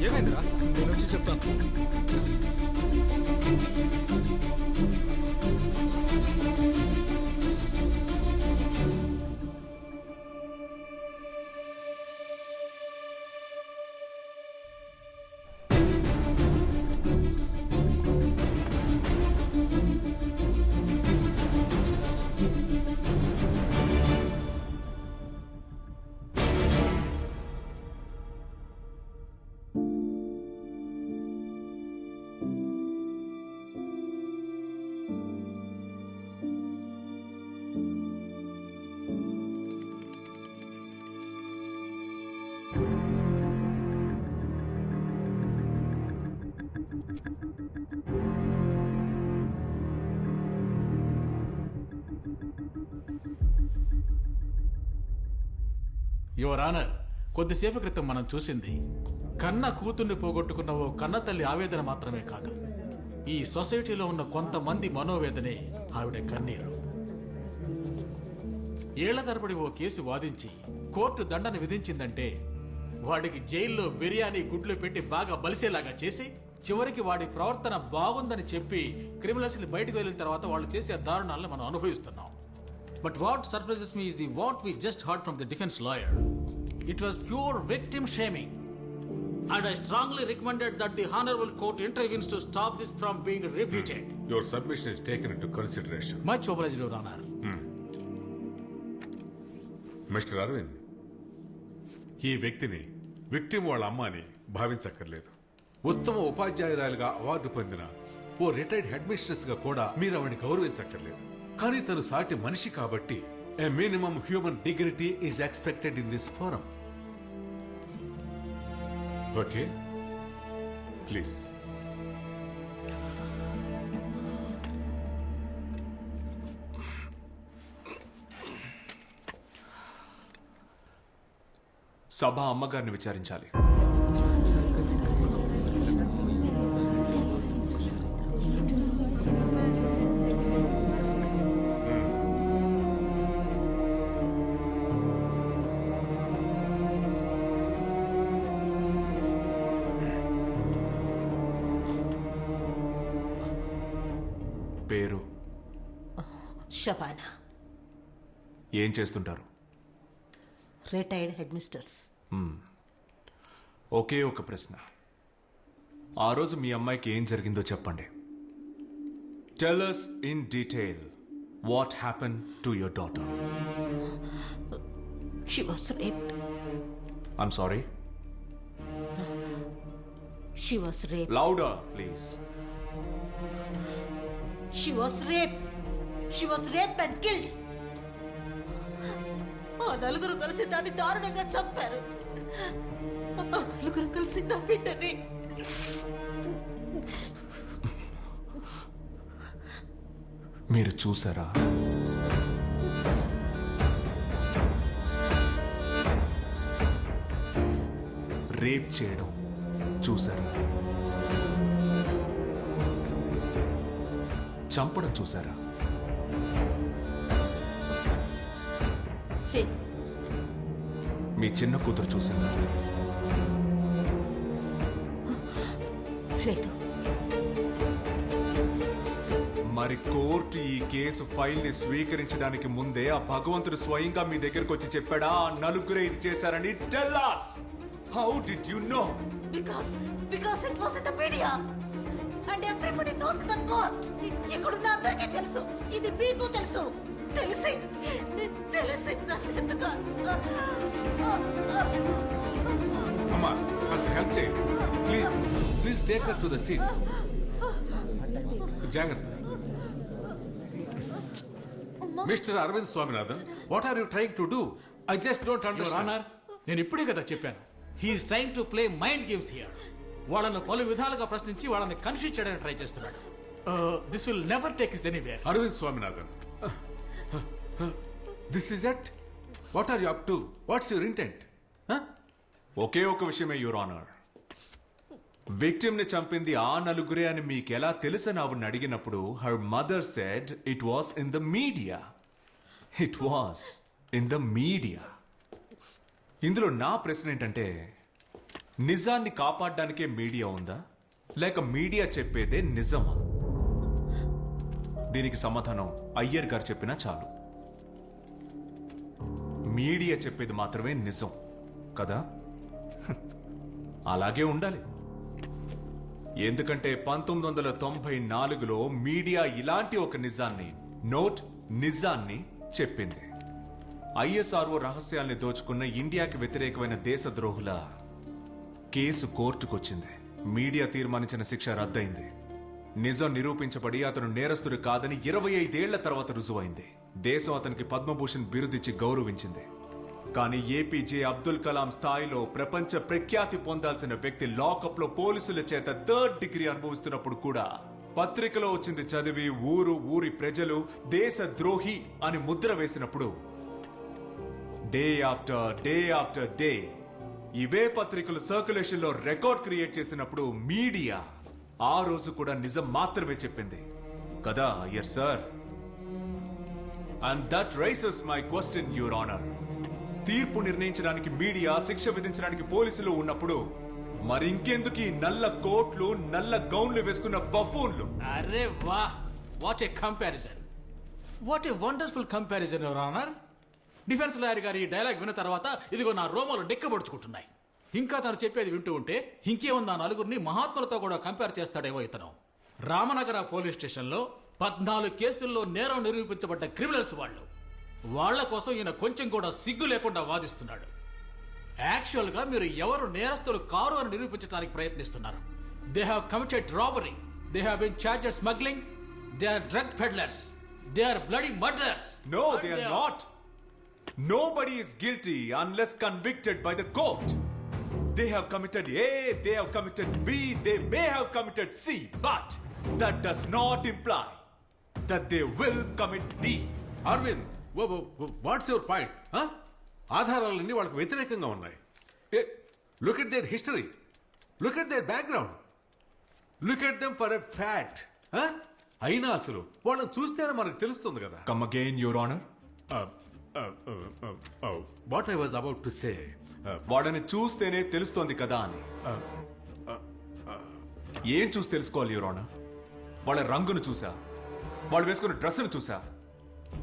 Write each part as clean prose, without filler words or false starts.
ఏమైందిరా? నేను వచ్చి చెప్తాను. యువర్ ఆనర్, కొద్దిసేపు క్రితం మనం చూసింది కన్న కూతుర్ని పోగొట్టుకున్న ఓ కన్న తల్లి ఆవేదన మాత్రమే కాదు, ఈ సొసైటీలో ఉన్న కొంతమంది మనోవేదనే ఆవిడ కన్నీరు. ఏళ్ల తరబడి ఓ కేసు వాదించి కోర్టు దండన విధించిందంటే వాడికి జైల్లో బిర్యానీ గుడ్లు పెట్టి బాగా బలిసేలాగా చేసి చివరికి వాడి ప్రవర్తన బాగుందని చెప్పి క్రిమినల్స్ ని బయటకు వెళ్ళిన తర్వాత వాళ్ళు చేసే దారుణాలను మనం అనుభవిస్తున్నాం. But what surprises me is what we just heard from the defense lawyer. It was pure victim shaming. And I strongly recommended that the Honorable Court intervenes to stop this from being repeated. Your submission is taken into consideration. Much obliged, Your Honor. Mister Arvind, ఈ వ్యక్తిని victim వాళ్ళ అమ్మ అని భావించక్కర్లేదు. ఉత్తమ ఉపాధ్యాయురాలుగా award పొందిన ఓ retired head mistress గా కూడా మీరు ఆవిడని గౌరవించక్కర్లేదు. కానీ తను సాటి మనిషి కాబట్టి a minimum human dignity is expected in this forum. Okay, please. సభ అమ్మగారిని విచారించాలి. పేరు? షబానా. ఏం చేస్తుంటారు? Retired head misters. ఒకే ఒక ప్రశ్న, ఆ రోజు మీ అమ్మాయికి ఏం జరిగిందో చెప్పండి. Tell us in detail what happened to your daughter. She was raped. I'm sorry? She was raped. Louder, please. She was raped. She was raped and killed. ఆ నలుగురు కలిసి దాన్ని దారుణంగా చంపారు. ఆ నలుగురు కలిసి నా బిడ్డని. మీరు చూసారా? రేప్ చేయడం చూసారా? చంపడం చూసారా? మీ చిన్న కూతురు చూసిందా? లేదు. మరి కోర్టు ఈ కేసు ఫైల్ ని స్వీకరించడానికి ముందే ఆ భగవంతుడు స్వయంగా మీ దగ్గరకు వచ్చి చెప్పాడా ఆ నలుగురే ఇది చేశారని? Tell us! How did you know? Because it was in the media and everybody knows in the court. ఇక్కడున్న అందరికీ తెలుసు, ఇది మీకు తెలుసు. తెలిసి నన్నెందుకు? అమ్మా, కాస్త హెల్ప్ చేయండి please. Please take us to the seat. జాగ్రత్త. Mister Aravind Swaminathan, what are you trying to do? I just don't your understand. Honour, నేను ఇప్పుడే కదా చెప్పాను, he's trying to play mind games here. వాళ్ళను పలు విధాలుగా ప్రశ్నించి వాళ్ళని కన్ఫ్యూజ్ చేయడానికి ట్రై చేస్తున్నాడు. This will never take us anywhere. Aravind Swaminathan, this is it. What are you up to? What's your intent? ఒకే ఒక విషయమే యువర్ ఆనర్, విక్టిమ్ ని చంపింది ఆ నలుగురే అని మీకు ఎలా తెలుసని ఆవిడని అడిగినప్పుడు her mother said it was in the media. It was in the media. ఇందులో నా ప్రశ్న ఏంటంటే, నిజాన్ని కాపాడడానికే మీడియా ఉందా లేక మీడియా చెప్పేదే నిజమా? దీనికి సమాధానం అయ్యర్ గారు చెప్పినా చాలు. మీడియా చెప్పేది మాత్రమే నిజం కదా? అలాగే ఉండాలి. ఎందుకంటే 1994లో మీడియా ఇలాంటి ఒక నిజాన్ని చెప్పింది. ఐఎస్ఆర్ఓ రహస్యాల్ని దోచుకున్న ఇండియాకి వ్యతిరేకమైన దేశద్రోహుల కేసు కోర్టుకొచ్చింది. మీడియా తీర్మానించిన శిక్ష రద్దయింది. నిజం నిరూపించబడి అతను నేరస్తుడు కాదని 25 ఏళ్ల తర్వాత రుజువైంది. దేశం అతనికి పద్మభూషణ్ బిరుదిచ్చి గౌరవించింది. కానీ ఏపీజే అబ్దుల్ కలాం స్థాయిలో ప్రపంచ ప్రఖ్యాతి పొందాల్సిన వ్యక్తి లాకప్ లో పోలీసుల చేత 3rd డిగ్రీ అనుభవిస్తున్నప్పుడు కూడా పత్రికలో వచ్చింది చదివి ఊరి ప్రజలు దేశద్రోహి అని ముద్ర వేసినప్పుడు డే ఆఫ్టర్ డే ఇవే పత్రికలు సర్క్యులేషన్ లో రికార్డ్ క్రియేట్ చేసినప్పుడు మీడియా ఆ రోజు కూడా నిజం మాత్రమే చెప్పింది కదా Iyer sir. And that rises my question your honour. తీర్పు నిర్ణయించడానికి మీడియా, శిక్ష విధించడానికి పోలీసులు ఉన్నప్పుడు మరి ఇంకెందుకు ఈ నల్ల కోట్లు, నల్ల గౌన్లు వేసుకున్న బఫూన్లు? అరే వా, what a comparison, what a wonderful comparison your honour. Defence lawyer గారి ఈ డైలాగ్ విన్న తర్వాత ఇదిగో నా రోమాలు డెక్కబడుచుకుంటున్నాయి. ఇంకా తను చెప్పేది వింటూ ఉంటే ఇంకేముంది, ఆ నలుగురిని మహాత్ములతో కూడా కంపేర్ చేస్తాడేమో ఇతను. రామనగర పోలీస్ స్టేషన్లో 14 కేసుల్లో నేరం నిరూపించబడ్డ క్రిమినల్స్ వాళ్ళ కోసం ఈయన కొంచెం కూడా సిగ్గు లేకుండా వాదిస్తున్నాడు. యాక్చువల్ గా మీరు ఎవరు నేరస్తులు కారు అని నిరూపించడానికి ప్రయత్నిస్తున్నారు. They have committed robbery, they have been charged smuggling, they are drug peddlers, they are bloody murderers. No, they are not. Nobody is guilty unless convicted by the court. They have committed A, they have committed B, they may have committed C, but that does not imply that they will commit D. Aravind, what's your point? ఆధారాలన్నీ వాళ్ళకి వ్యతిరేకంగా ఉన్నాయి. Look at their history, look at their background, look at them for a fact. అయినా అసలు వాళ్ళని చూస్తేనే మనకు తెలుస్తుంది కదా. Come again, Your Honor. What I was about to say, వాళ్ళని చూస్తేనే తెలుస్తోంది కదా అని. ఏం చూసి తెలుసుకోవాలి యువర్ ఆనర్? వాళ్ళ రంగును చూసా, వాళ్ళు వేసుకున్న డ్రెస్సును చూసా,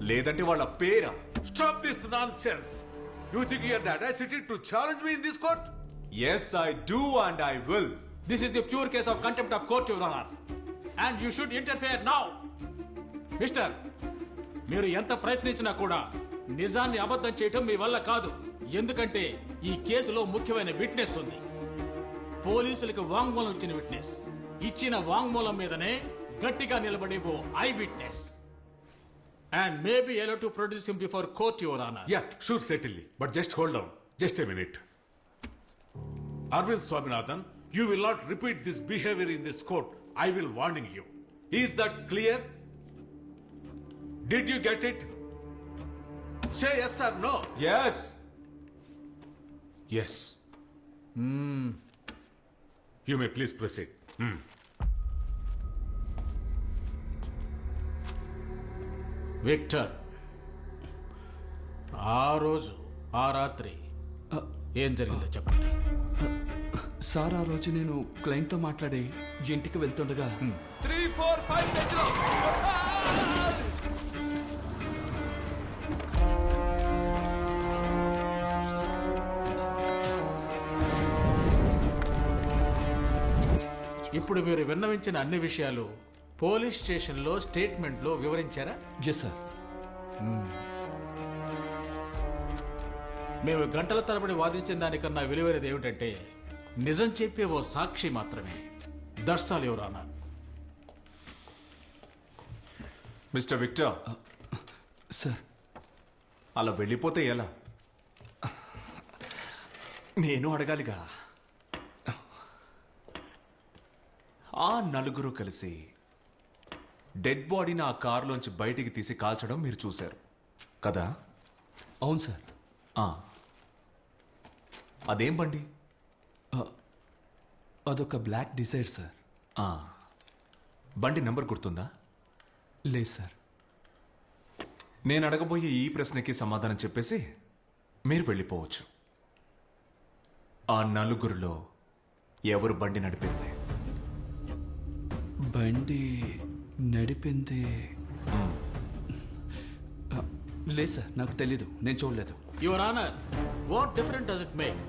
లేదంటే వాళ్ళ పేరా? Stop this nonsense. You think you have the audacity to challenge me in this court? Yes, I do and I will. This is the pure case of contempt of court, Your Honor. And you should interfere now. Mister, మీరు ఎంత ప్రయత్నించినా కూడా నిజాన్ని అబద్ధం చేయటం మీ వల్ల కాదు. ఎందుకంటే ఈ కేసులో ముఖ్యమైన విట్నెస్ ఉంది. పోలీసులకు వాంగ్మూలం ఇచ్చిన విట్నెస్. ఇచ్చిన వాంగ్మూలం మీదనే గట్టిగా నిలబడే ఓ eyewitness. And may be allowed to produce him before court, Your Honor. Yeah, sure, certainly. But just hold on. Just a minute. Arvind Swaminathan, you will not repeat this behavior in this court. I will warning you. Is that clear? Did you get it? Say yes or no. Yes. Yes. You may please proceed. Victor, ఆ రోజు ఆ రాత్రి ఏం జరిగిందో చెప్పండి. Sir, ఆ రోజు నేను క్లయింట్తో మాట్లాడి ఇంటికి వెళ్తుండగా 3, 4, 5 తెచ్చుకో. ఇప్పుడు మీరు విన్నవించిన అన్ని విషయాలు పోలీస్ స్టేషన్లో స్టేట్మెంట్లో వివరించారా? Yes sir. మేము గంటల తరబడి వాదించిన దానికన్నా విలువైనది ఏమిటంటే నిజం చెప్పే ఓ సాక్షి మాత్రమే. That's all your honour. Mister Victor, sir, అలా వెళ్ళిపోతే ఎలా? నేను అడగాలిగా. ఆ నలుగురు కలిసి డెడ్ బాడీని ఆ కారులోంచి బయటికి తీసి కాల్చడం మీరు చూశారు కదా? అవును సార్. అదేం బండి? అదొక బ్లాక్ డిజైర్ సార్. బండి నెంబర్ గుర్తుందా? లేదు సార్. నేను అడగబోయే ఈ ప్రశ్నకి సమాధానం చెప్పేసి మీరు వెళ్ళిపోవచ్చు. ఆ నలుగురిలో ఎవరు బండి నడిపింది? బండి నడిపింది లేదు సార్, నాకు తెలీదు, నేను చూడలేదు. Your honour, what different does it make?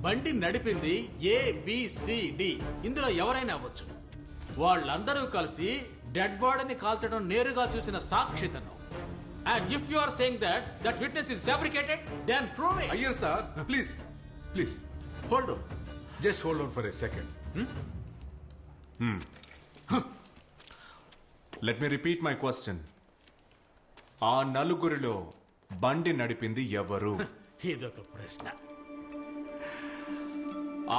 బండి నడిపింది ABCD, ఇందులో ఎవరైనా అవ్వచ్చు. వాళ్ళందరూ కలిసి డెడ్ బాడీని కాల్చడం నేరుగా చూసిన సాక్షితను. And if you are saying that witness is fabricated, then prove it. Iyer sir, please hold on, just hold on for a second. Let me repeat my question. ఆ నలుగురిలో బండి నడిపింది ఎవరు? ఇదొక ప్రశ్న.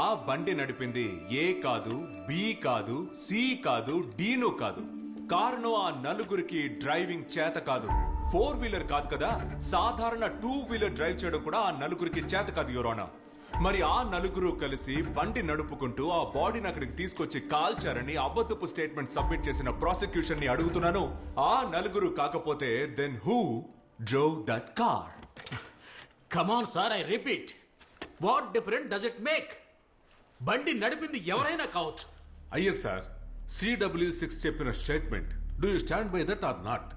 ఆ బండి నడిపింది A కాదు, B కాదు, C కాదు, Dను కాదు. కారణం ఆ నలుగురికి డ్రైవింగ్ చేత కాదు. 4 వీలర్ కాదు కదా, సాధారణ 2 వీలర్ డ్రైవ్ చేయడం కూడా ఆ నలుగురికి చేత కాదు యువర్ ఆనర్. మరి ఆ నలుగురు కలిసి బండి నడుపుకుంటూ ఆ బాడీని అక్కడికి తీసుకొచ్చి కాల్చారని అబద్ధపు స్టేట్మెంట్ సబ్మిట్ చేసిన ప్రాసిక్యూషన్ ని అడుగుతున్నాను. ఆ నలుగురు కాకపోతే then who drove that car? Come on, sir, I repeat. What difference does it make? బండి నడిపింది ఎవరైనా కావచ్చు. అయ్యర్ సార్, CW6 చెప్పిన statement, do you stand by that or not?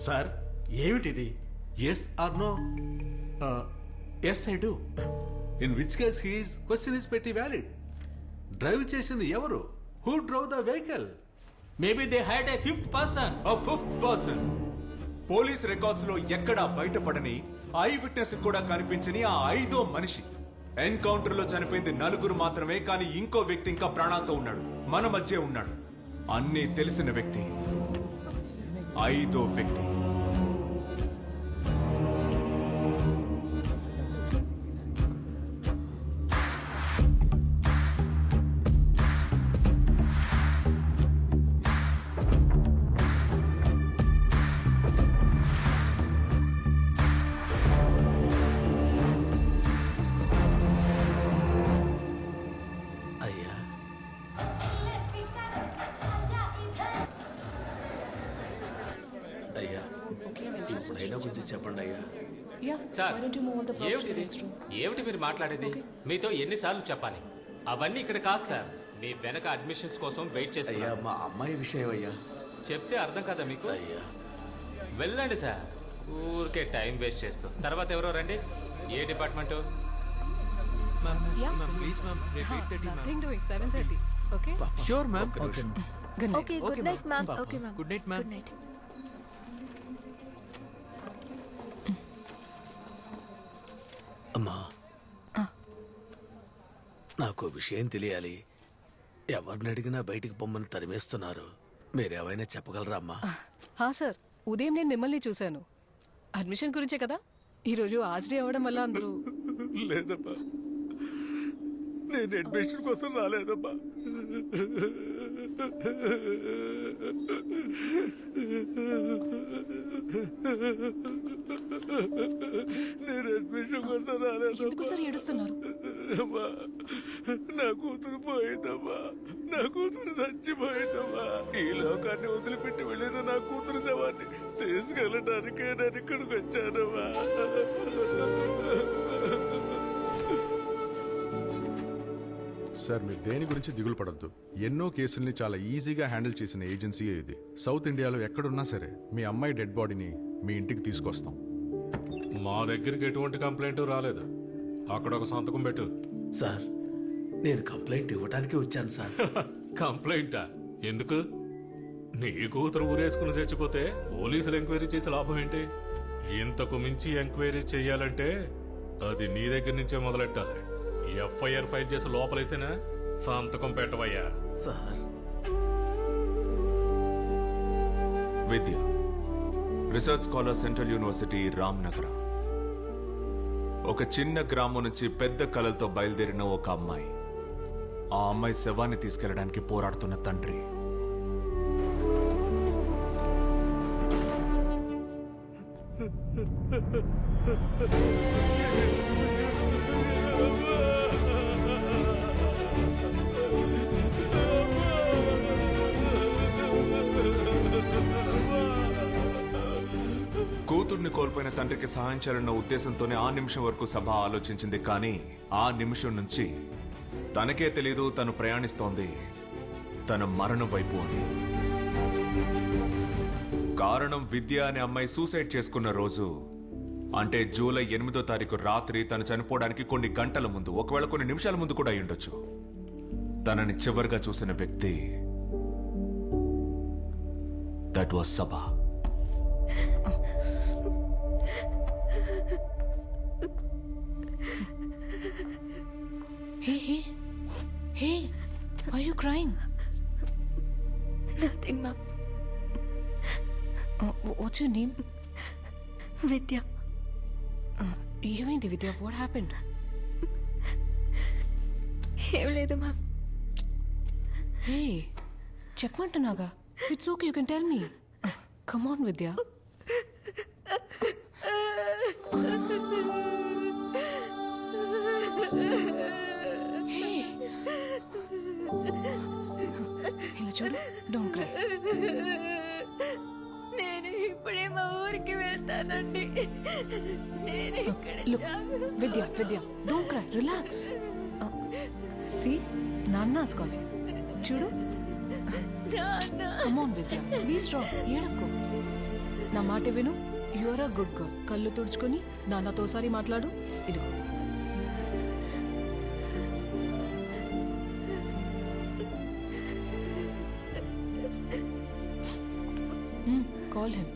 Sir, ఏమిటిది? Yes or no? Yes I do. In which case his question is pretty valid. Drive చేసింది ఎవరు? Who drove the vehicle? Maybe they hide a fifth person. A fifth person. Police records లో ఎక్కడా బయటపడని, I witness కూడా కనిపించని ఆ 5వ మనిషి. Encounter లో చనిపోయింది నలుగురు మాత్రమే, కానీ ఇంకో వ్యక్తి ఇంకా ప్రాణాలతో ఉన్నాడు, మన మధ్య ఉన్నాడు. అన్నీ తెలిసిన వ్యక్తి 5వ వ్యక్తి. అయ్యా, అయ్యా, ఇప్పుడైనా కొంచెం చెప్పండి అయ్యా. సార్, ఏమిటి మీరు మాట్లాడేది? మీతో ఎన్నిసార్లు చెప్పాలి? అవన్నీ ఇక్కడ కాదు సార్, మీ వెనక అడ్మిషన్స్ కోసం వెయిట్ అయ్యా, చేస్తున్నా. మా అమ్మాయి విషయం అయ్యా. చెప్తే అర్థం కదా మీకు? అయ్యా, వెళ్ళండి సార్, ఊరికే టైం వేస్ట్ చేస్తూ. తర్వాత ఎవరో రండి. ఏ department? Nothing doing. 7:30. Okay. Sure, ma'am. ఒక్క నిమిషం. Good night. Okay, good night, ma'am. Okay, ma'am. Good night, ma'am. Good night. అమ్మా, నాకు విషయం తెలియాలి. ఎవరిని అడిగినా బయటికి పొమ్మని తరిమేస్తున్నారు. మీరేమైనా చెప్పగలరా అమ్మా? హా సార్, ఉదయం నేను మిమ్మల్ని చూశాను. అడ్మిషన్ గురించే కదా? ఈరోజు ఆజ్ డే అవ్వడం వల్ల అందరూ. లేదమ్మా, నేను అడ్మిషన్ కోసం రాలేదమ్మా. నేను అడ్మిషన్ కోసం రాలేదు. ఎందుకు సార్ ఏడుస్తున్నారు? అమ్మా, నా కూతురు పోయిందమ్మా, నా కూతురు చచ్చిపోయిందమ్మా. ఈ లోకాన్ని వదిలిపెట్టి వెళ్ళిన నా కూతురు శవాన్ని తీసుకెళ్ళడానికే నేను ఇక్కడికి వచ్చానమ్మా. సార్, మీరు దేని గురించి దిగులు పడద్దు. ఎన్నో కేసుల్ని చాలా ఈజీగా హ్యాండిల్ చేసిన ఏజెన్సీయే ఇది. సౌత్ ఇండియాలో ఎక్కడున్నా సరే మీ అమ్మాయి డెడ్ బాడీని మీ ఇంటికి తీసుకొస్తాం. మా దగ్గరికి ఎటువంటి కంప్లైంట్ రాలేదు. అక్కడ ఒక సంతకం పెట్టు. సార్, నేను కంప్లైంట్ ఇవ్వడానికి వచ్చాను సార్. కంప్లైంటా? ఎందుకు? నీ కూతురు ఊరేసుకుని చచ్చిపోతే పోలీసులు ఎంక్వైరీ చేసే లాభం ఏంటి? ఇంతకు మించి ఎంక్వైరీ చెయ్యాలంటే అది నీ దగ్గర నుంచే మొదలెట్టాలి. ఎఫ్ఐఆర్ ఫైల్ చేసి లోపలేసేనా సంతకం పెట్టవయ్యా. Sir, Vidya, research scholar, central university, Ramnagar. ఒక చిన్న గ్రామం నుంచి పెద్ద కలలతో బయలుదేరిన ఒక అమ్మాయి. ఆ అమ్మాయి శవాన్ని తీసుకెళ్లడానికి పోరాడుతున్న తండ్రి. కూతుర్ని కోల్పోయిన తండ్రికి సహాయం చేయాలన్న ఉద్దేశంతోనే ఆ నిమిషం వరకు సభ ఆలోచించింది. కానీ ఆ నిమిషం నుంచి తనకే తెలీదు తను ప్రయాణిస్తోంది తన మరణం వైపు అని. కారణం విద్య అనే అమ్మాయి సూసైడ్ చేసుకున్న రోజు, అంటే జూలై 8వ తారీఖు రాత్రి తను చనిపోవడానికి కొన్ని గంటల ముందు, ఒకవేళ కొన్ని నిమిషాల ముందు కూడా అయ్యుండొచ్చు. తనని చివరిగా చూసిన వ్యక్తి దట్ వాస్ సభా. Hey, are you crying? Nothing, Mom. What's your name? Vidya. ఏమైంది విద్య? What happened? ఏం లేదు ma'am. Hey, చెప్పమంటున్నాగా. It's okay, you can tell me. Come on, Vidya. Hey. ఇలా చూడు, డోంట్ క్రై. నేను ఇప్పుడే మా ఊరికి వెళ్తానండి. నేను ఇక్కడ Vidya don't cry, relax. See నాన్న's calling. చూడు. Come on, Vidya, please strong, ఏడవకు. నా మాట విను. You are a good girl. కళ్ళు తుడుచుకొని నాన్నతో ఒకసారి మాట్లాడు. ఇదిగో. Call him.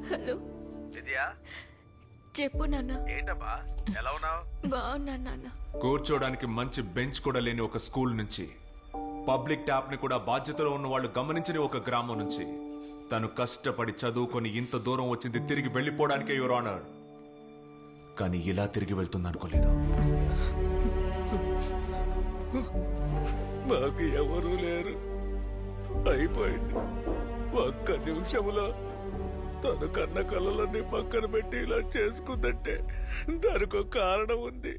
హలో విద్యా, చెప్పు నాన్న. ఏంటబ్బా ఎలా ఉన్నావు? బాగున్నాను నాన్న. కూర్చోడానికి మంచి బెంచ్ కూడా లేని ఒక స్కూల్ నుంచి, పబ్లిక్ ట్యాప్ ని కూడా బాధ్యతలో ఉన్న వాళ్ళు గమనించని ఒక గ్రామం నుంచి తను కష్టపడి చదువుకొని ఇంత దూరం వచ్చింది తిరిగి వెళ్ళిపోవడానికే, యువర్ ఆనర్. కానీ ఇలా తిరిగి వెళ్తుందనుకోలేదు. నాకు ఎవరూ లేరు, అయిపోయింది. ఒక్క నిమిషంలో తను కన్న కళ్ళలన్నీ పక్కన పెట్టి ఇలా చేసుకుందంటే దానికి ఒక కారణం ఉంది,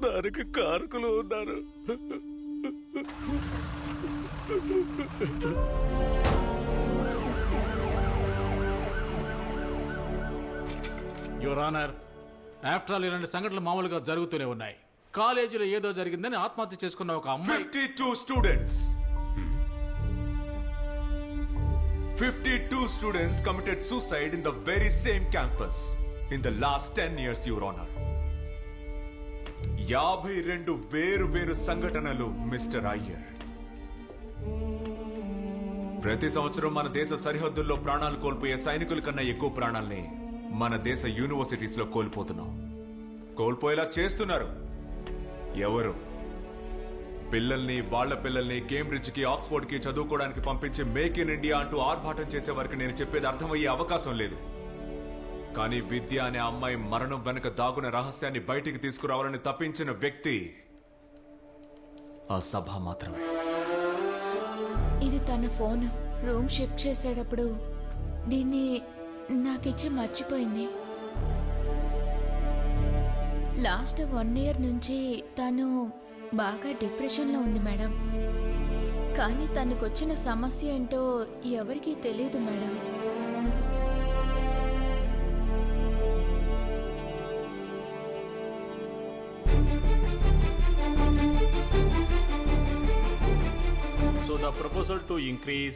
దానికి కారకులు ఉన్నారు. యువర్ ఆనర్, ఆఫ్టర్ ఆల్ ఇలాంటి సంఘటనలు మామూలుగా జరుగుతూనే ఉన్నాయి. కాలేజీలో ఏదో జరిగిందని ఆత్మహత్య చేసుకున్న ఒక అమ్మాయి. 52 students. 52 students committed suicide in the very same campus in the last 10 years, Your Honor. 52 వేరు సంఘటనలు, మిస్టర్ అయ్యర్. ప్రతి సంవత్సరం మన దేశ సరిహద్దుల్లో ప్రాణాలు కోల్పోయే సైనికుల కన్నా ఎక్కువ ప్రాణాల్ని మన దేశ యూనివర్సిటీస్ లో కోల్పోతున్నాం. కోల్పోయేలా చేస్తున్నారు ఎవరు? పిల్లల్ని, వాళ్ళ పిల్లల్ని కేంబ్రిడ్జ్ కి, ఆక్స్ఫోర్డ్ కి చదువుకోవడానికి పంపించి మేక్ ఇన్ ఇండియా అంటూ ఆర్భాటం చేసే వారికి నేను చెప్పేది అర్థమయ్యే అవకాశం లేదు. కానీ విద్య అనే అమ్మాయి మరణం వెనక దాగున రహస్యాన్ని బయటికి తీసుకురావాలని తప్పించిన వ్యక్తి ఆ సభ మాత్రమే. ఇది తన ఫోన్. రూమ్ షిఫ్ట్ చేసేటప్పుడు దీన్ని నాకిచ్చి మర్చిపోయింది. లాస్ట్ 1 year నుంచి తను బాగా డిప్రెషన్లో ఉంది మేడం. కానీ తనకొచ్చిన సమస్య ఏంటో ఎవరికీ తెలియదు madam. So the proposal to increase